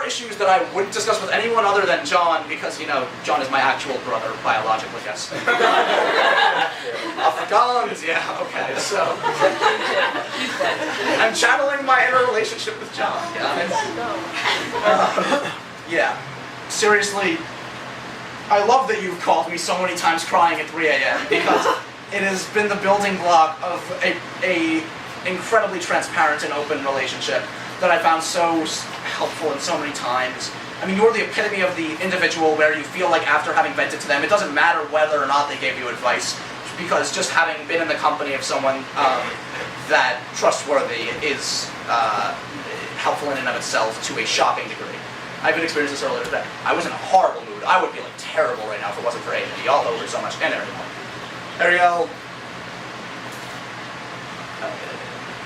are issues that I wouldn't discuss with anyone other than John, because, you know, John is my actual brother, biologically, yes. Afrikaans, yeah, okay, so. I'm channeling my inner relationship with John, guys. Yeah, seriously, I love that you've called me so many times crying at 3 a.m. because it has been the building block of a incredibly transparent and open relationship that I found so helpful in so many times. I mean, you're the epitome of the individual where you feel like after having vented to them, it doesn't matter whether or not they gave you advice, because just having been in the company of someone that trustworthy is helpful in and of itself to a shocking degree. I've been experiencing this earlier today. I was in a horrible mood. I would be like terrible right now if it wasn't for Aiden. Y'all owe her so much. And Ariel. Ariel,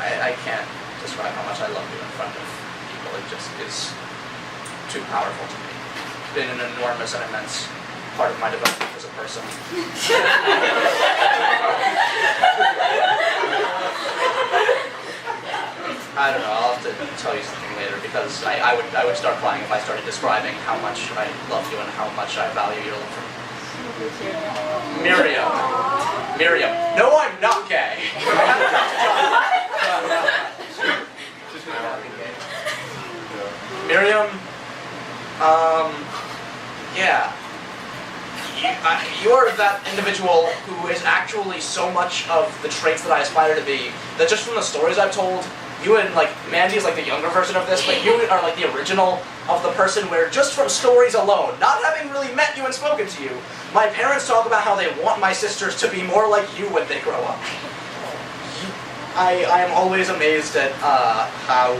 I can't describe how much I love you in front of people. It just is too powerful to me. It's been an enormous and immense part of my development as a person. I don't know, I'll have to tell you something later, because I would start crying if I started describing how much I love you and how much I value your love for me. Miriam. Miriam. No, I'm not gay. Miriam, yeah. You're that individual who is actually so much of the traits that I aspire to be, that just from the stories I've told, you and, like, Mandy is like the younger version of this, but you are like the original of the person where just from stories alone, not having really met you and spoken to you, my parents talk about how they want my sisters to be more like you when they grow up. I am always amazed at how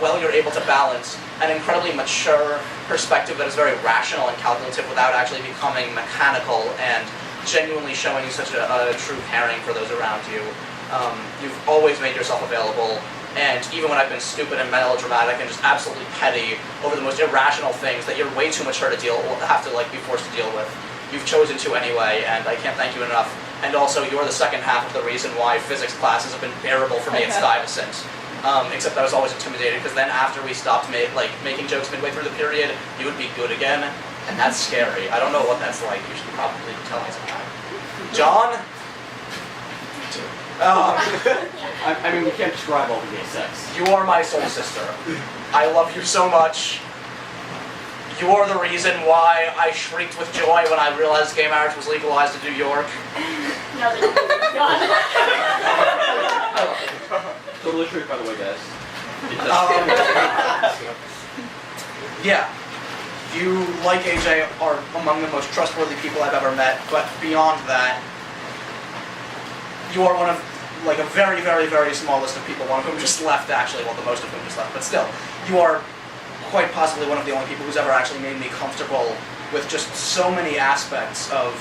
well you're able to balance an incredibly mature perspective that is very rational and calculative without actually becoming mechanical and genuinely showing you such a true caring for those around you. You've always made yourself available, and even when I've been stupid and melodramatic and just absolutely petty over the most irrational things that you're way too mature to have to be forced to deal with, you've chosen to anyway, and I can't thank you enough. And also, you're the second half of the reason why physics classes have been bearable for me at Stuyvesant. Except I was always intimidated, because then after we stopped making jokes midway through the period, you would be good again, and that's scary. I don't know what that's like. You should probably tell me sometime. John? I mean, we can't describe all the gay sex. You are my soul sister. I love you so much. You are the reason why I shrieked with joy when I realized gay marriage was legalized in New York. Totally true, by the way, guys. Yeah. You, like AJ, are among the most trustworthy people I've ever met, but beyond that, you are one of, a very, very, very small list of people, one of whom just left, actually, well, the most of whom just left, but still, you are quite possibly one of the only people who's ever actually made me comfortable with just so many aspects of,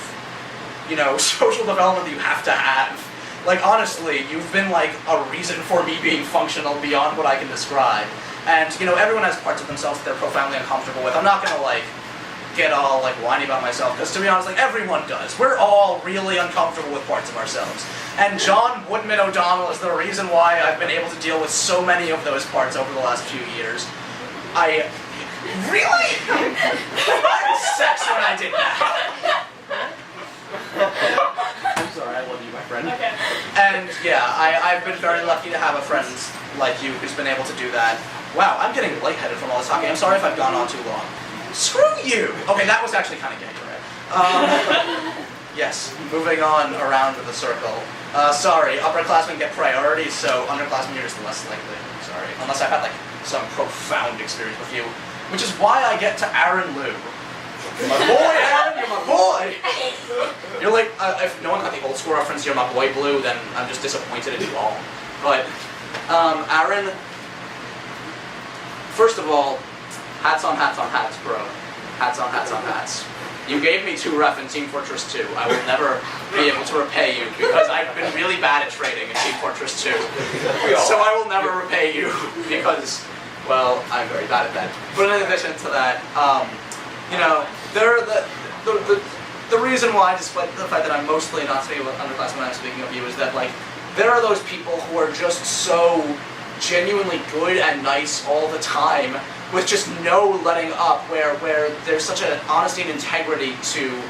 social development that you have to have. Honestly, you've been, a reason for me being functional beyond what I can describe. And, everyone has parts of themselves that they're profoundly uncomfortable with. I'm not gonna, get all, whiny about myself, because to be honest, everyone does. We're all really uncomfortable with parts of ourselves. And John Woodman O'Donnell is the reason why I've been able to deal with so many of those parts over the last few years. Really? I had sex when I did that. I'm sorry, I love you, my friend. Okay. And yeah, I've been very lucky to have a friend like you who's been able to do that. Wow, I'm getting lightheaded from all this talking. I'm sorry if I've gone on too long. Screw you! Okay, that was actually kind of gay, right? Yes, moving on around the circle. Sorry, upperclassmen get priority, so underclassmen you're just less likely. Sorry, unless I've had some profound experience with you, which is why I get to Aaron Liu. You're my boy, Aaron, you're my boy! You're if no one got the old school reference, you're my boy Blue, then I'm just disappointed in you all. But, Aaron, first of all, hats on hats, bro. Hats on hats. You gave me 2 ref in Team Fortress 2. I will never be able to repay you because I've been really bad at trading in Team Fortress 2. So I will never repay you because, well, I'm very bad at that. But in addition to that, the reason why, despite the fact that I'm mostly not speaking with underclassmen when I'm speaking of you, is that there are those people who are just so genuinely good and nice all the time with just no letting up, where there's such an honesty and integrity to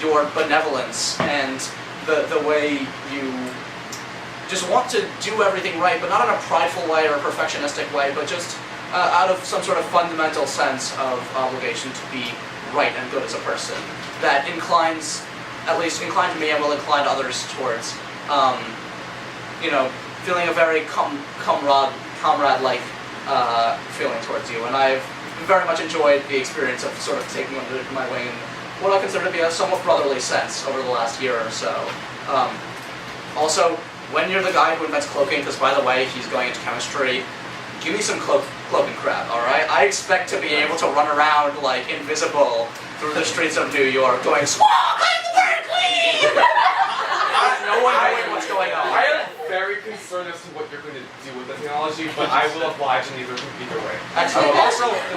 your benevolence and the way you just want to do everything right, but not in a prideful way or a perfectionistic way, but just out of some sort of fundamental sense of obligation to be right and good as a person, that inclines me and will incline others towards, feeling a very comrade-like feeling towards you. And I've very much enjoyed the experience of sort of taking under my wing in what I consider to be a somewhat brotherly sense over the last year or so. Also, when you're the guy who invents cloaking, because by the way, he's going into chemistry, give me some cloaking crap, alright? I expect to be able to run around like invisible through the streets of New York going, "Squawk, I'm Berkeley!" No one knowing what's going on. I am very concerned as to what you're going to do with the technology, but I will oblige in either way. Excellent.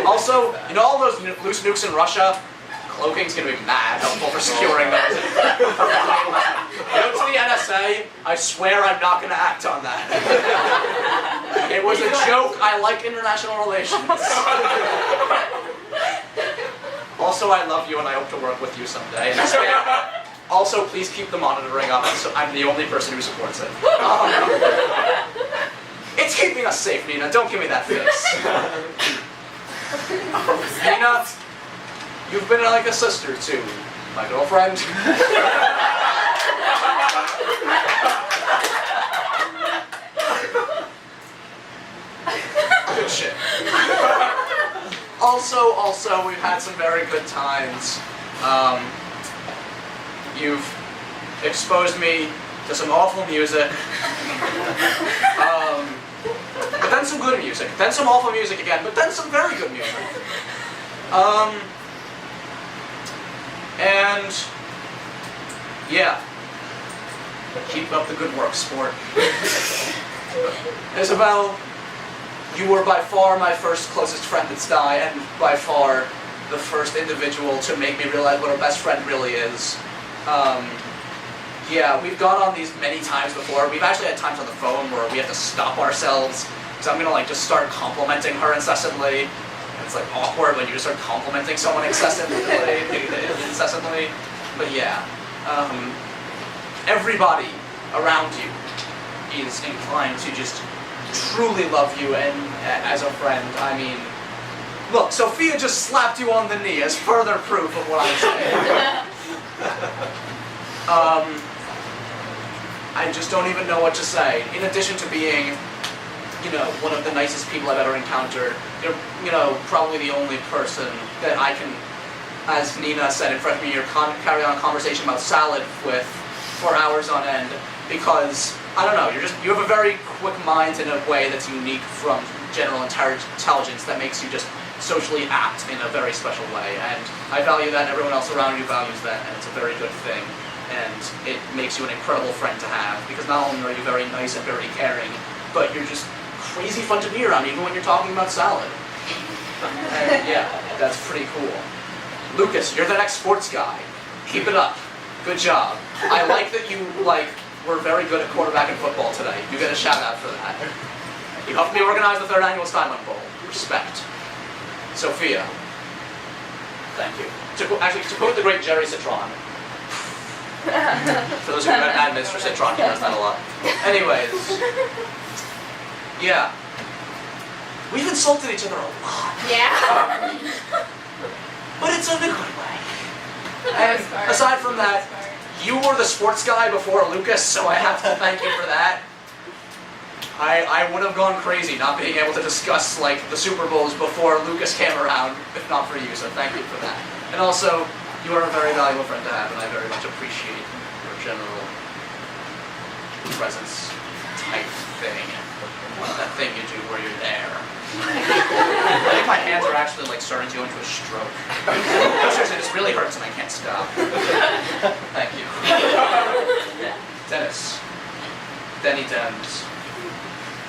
Also, all those loose nukes in Russia, cloaking's gonna be mad helpful for securing those. To the NSA, I swear I'm not gonna act on that. It was a joke. I like international relations. Also, I love you and I hope to work with you someday. Also, please keep the monitoring up, so I'm the only person who supports it. It's keeping us safe, Nina. Don't give me that face. Nina, you've been like a sister to my girlfriend. Good shit. Also, we've had some very good times. You've exposed me to some awful music. But then some good music. Then some awful music again, but then some very good music. And yeah. Keep up the good work, sport. Isabel, you were by far my first closest friend at Sty, and by far the first individual to make me realize what a best friend really is. Yeah, we've gone on these many times before. We've actually had times on the phone where we have to stop ourselves, because I'm gonna just start complimenting her incessantly. And it's awkward when you just start complimenting someone incessantly. But yeah, everybody around you is inclined to just truly love you and as a friend. I mean, look, Sophia just slapped you on the knee as further proof of what I'm saying. I just don't even know what to say. In addition to being, one of the nicest people I've ever encountered, you're, probably the only person that I can, as Nina said in freshman year, carry on a conversation about salad with for hours on end, because, I don't know, you have a very quick mind in a way that's unique from general intelligence that makes you just socially apt in a very special way, and I value that, and everyone else around you values that, and it's a very good thing, and it makes you an incredible friend to have, because not only are you very nice and very caring, but you're just crazy fun to be around, even when you're talking about salad. And yeah, that's pretty cool. Lucas, you're the next sports guy. Keep it up. Good job. I like that you, were very good at quarterback in football today. You get a shout out for that. You helped me organize the 3rd annual Steinman Bowl. Respect. Sophia. Thank you. To quote the great Jerry Citron. For those who read Mad Men for Citron, he does that a lot. Anyways. Yeah. We've insulted each other a lot. Yeah. But it's in a good way. And aside from that, you were the sports guy before Lucas, so I have to thank you for that. I would have gone crazy not being able to discuss the Super Bowls before Lucas came around, if not for you, so thank you for that. And also, you are a very valuable friend to have, and I very much appreciate your general presence type thing. That thing you do where you're there. I think my hands are actually starting to go into a stroke. No, seriously, this really hurts and I can't stop. Thank you. Dennis. Denny Dems.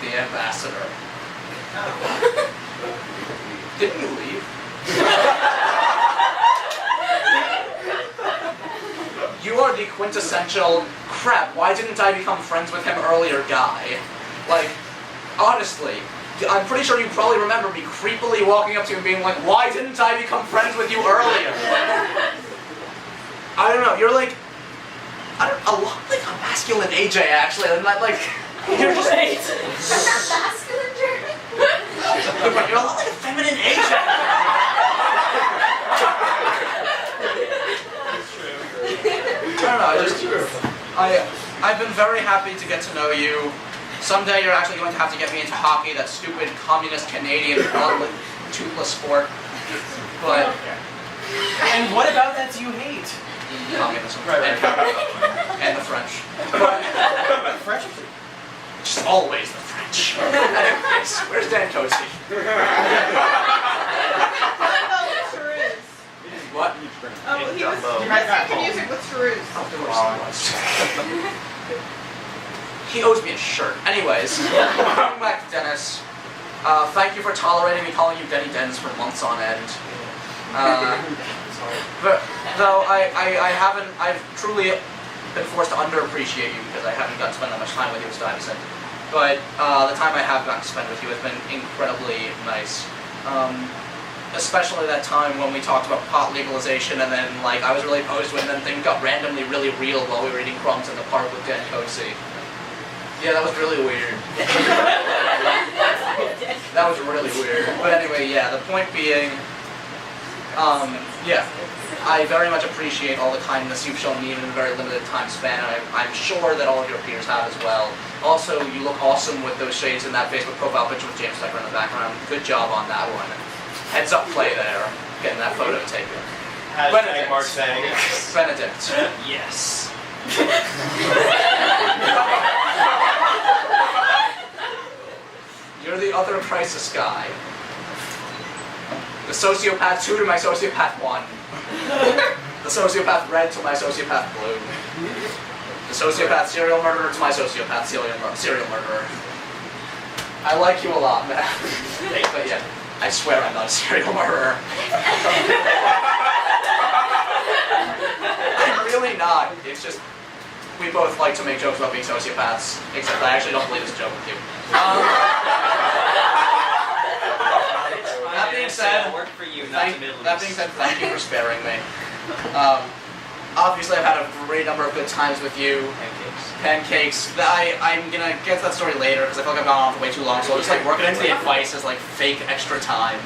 The ambassador. Didn't you leave? You are the quintessential crap. Why didn't I become friends with him earlier guy? Honestly, I'm pretty sure you probably remember me creepily walking up to you and being like, why didn't I become friends with you earlier? I don't know, you're like, a lot like a masculine AJ actually, and like, you're just... Masculine journey. You're a lot like a feminine AJ. I don't know, I've been very happy to get to know you. Someday you're actually going to have to get me into hockey, that stupid communist Canadian toothless sport. But... And what about that do you hate? Communism. Right. And the French. But... French? Just always the French. Anyways, where's Dan Cozy? What? Oh, he was making music with Cherouz. Of course he was. He owes me a shirt. Anyways, going back to Dennis. Thank you for tolerating me calling you Denny Dennis for months on end. But though I've truly been forced to underappreciate you because I haven't gotten to spend that much time with you as Stuyvesant. But the time I have gotten to spend with you has been incredibly nice. Especially that time when we talked about pot legalization and then like I was really opposed to it and then things got randomly really real while we were eating crumbs in the park with Dan Cozy. Yeah, that was really weird. That was really weird. But anyway, yeah, the point being, yeah, I very much appreciate all the kindness you've shown me even in a very limited time span. I'm sure that all of your peers have as well. Also, you look awesome with those shades in that Facebook profile picture with James Tucker in the background. Good job on that one. Heads up play there, getting that photo taken. Hashtag Mark saying. Benedict. Yes. You're the other crisis guy. The sociopath 2 to my sociopath 1. The sociopath red to my sociopath blue. The sociopath serial murderer to my sociopath serial murderer. I like you a lot, man. But yeah, I swear I'm not a serial murderer. I'm really not. It's just, we both like to make jokes about being sociopaths, except I actually don't believe it's a joke with you. That being said, thank you for sparing me. Obviously, I've had a great number of good times with you. Pancakes. I'm gonna get to that story later because I feel like I've gone on for way too long, so I'll just like work it into the advice as like fake extra time.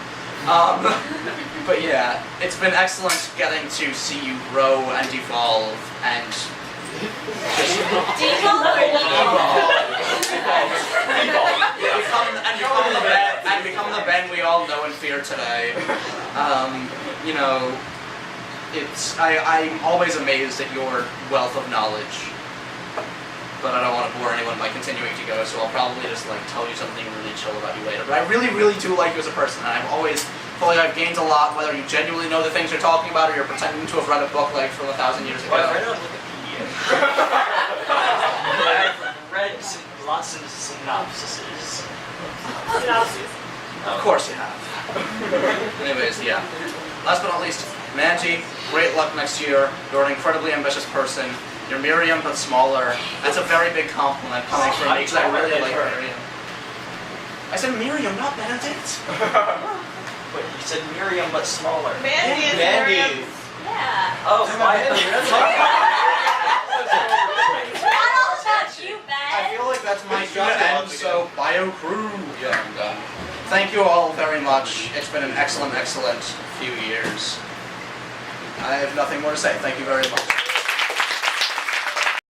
But yeah, it's been excellent getting to see you grow and evolve and just become the Ben we all know and fear today. You know, I'm always amazed at your wealth of knowledge. But I don't want to bore anyone by continuing to go, so I'll probably just like tell you something really chill about you later. But I really, really do like you as a person, and I've always felt like I've gained a lot, whether you genuinely know the things you're talking about or you're pretending to have read a book like from 1,000 years ago. Well, I've read on Wikipedia. I've read lots of synopsises. Of course you have. Anyways, yeah. Last but not least, Manji, great luck next year. You're an incredibly ambitious person. You're Miriam, but smaller. That's a very big compliment coming from me, because I really like Miriam. I said Miriam, not Benedict. Wait, you said Miriam, but smaller. Mandy is Mandy. Miriam. Yeah. Oh, why? Not all about you, I Ben. feel like that's my cue to end, so bio crew. Yeah, I'm done. Thank you all very much. It's been an excellent, excellent few years. I have nothing more to say. Thank you very much.